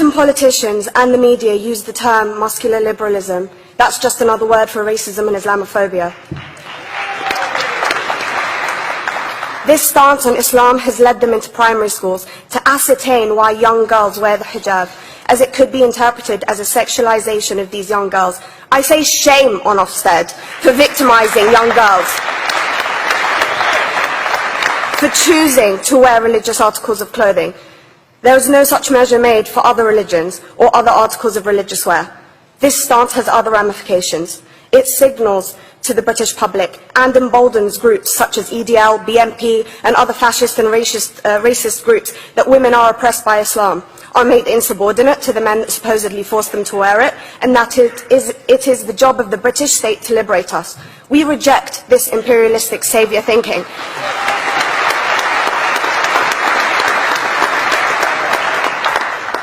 Certain politicians and the media use the term muscular liberalism. That's just another word for racism and Islamophobia. This stance on Islam has led them into primary schools to ascertain why young girls wear the hijab, as it could be interpreted as a sexualization of these young girls. I say shame on Ofsted for victimizing young girls, for choosing to wear religious articles of clothing. There is no such measure made for other religions or other articles of religious wear. This stance has other ramifications. It signals to the British public and emboldens groups such as EDL, BNP and other fascist and racist groups that women are oppressed by Islam, are made insubordinate to the men that supposedly forced them to wear it, and that it is the job of the British state to liberate us. We reject this imperialistic saviour thinking.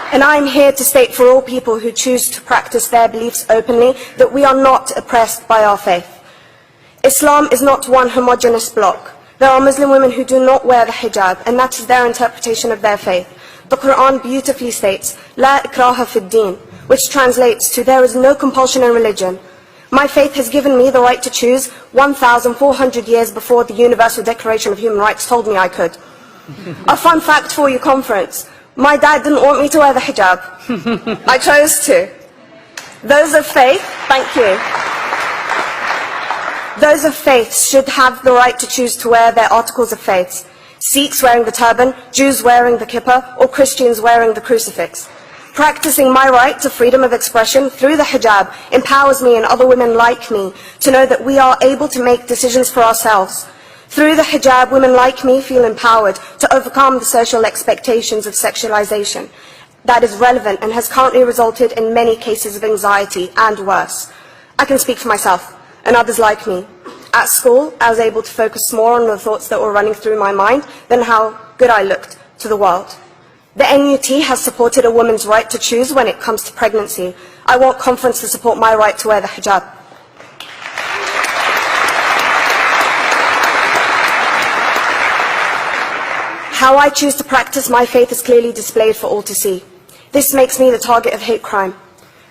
And I am here to state for all people who choose to practice their beliefs openly that we are not oppressed by our faith. Islam is not one homogeneous block. There are Muslim women who do not wear the hijab, and that is their interpretation of their faith. The Quran beautifully states, "La ikraha fid din," which translates to, "There is no compulsion in religion." My faith has given me the right to choose 1,400 years before the Universal Declaration of Human Rights told me I could. A fun fact for your conference: my dad didn't want me to wear the hijab. I chose to. Those of faith, thank you. Those of faith should have the right to choose to wear their articles of faith. Sikhs wearing the turban, Jews wearing the kippah, or Christians wearing the crucifix. Practicing my right to freedom of expression through the hijab empowers me and other women like me to know that we are able to make decisions for ourselves. Through the hijab, women like me feel empowered to overcome the social expectations of sexualization that is relevant and has currently resulted in many cases of anxiety and worse. I can speak for myself and others like me. At school, I was able to focus more on the thoughts that were running through my mind than how good I looked to the world. The NUT has supported a woman's right to choose when it comes to pregnancy. I want conference to support my right to wear the hijab. How I choose to practice my faith is clearly displayed for all to see. This makes me the target of hate crime.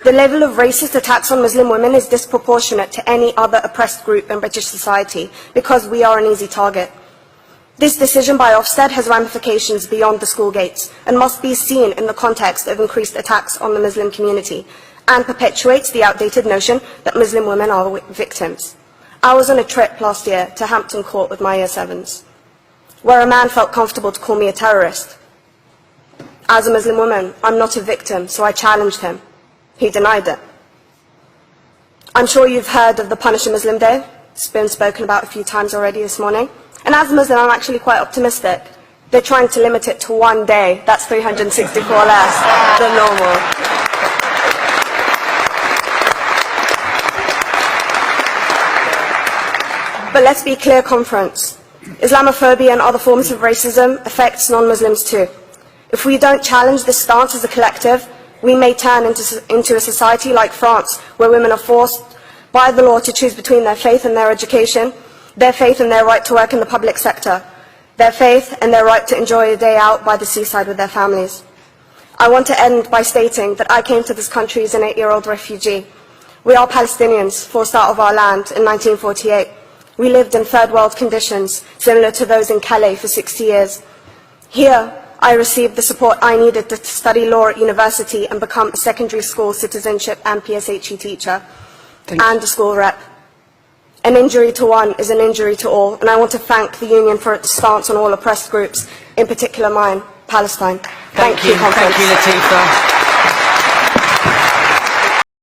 The level of racist attacks on Muslim women is disproportionate to any other oppressed group in British society because we are an easy target. This decision by Ofsted has ramifications beyond the school gates and must be seen in the context of increased attacks on the Muslim community and perpetuates the outdated notion that Muslim women are victims. I was on a trip last year to Hampton Court with my Year 7s, where a man felt comfortable to call me a terrorist. As a Muslim woman, I'm not a victim, so I challenged him. He denied it. I'm sure you've heard of the Punish a Muslim Day. It's been spoken about a few times already this morning. And as a Muslim, I'm actually quite optimistic. They're trying to limit it to one day. That's 364 less than normal. But let's be clear, conference. Islamophobia and other forms of racism affects non-Muslims too. If we don't challenge this stance as a collective, we may turn into a society like France, where women are forced by the law to choose between their faith and their education, their faith and their right to work in the public sector, their faith and their right to enjoy a day out by the seaside with their families. I want to end by stating that I came to this country as an 8-year-old refugee. We are Palestinians, forced out of our land in 1948. We lived in third world conditions, similar to those in Calais for 60 years. Here, I received the support I needed to study law at university and become a secondary school citizenship and PSHE teacher and a school rep. An injury to one is an injury to all, and I want to thank the Union for its stance on all oppressed groups, in particular mine, Palestine. Thank you, Conference. Thank you, Latifa.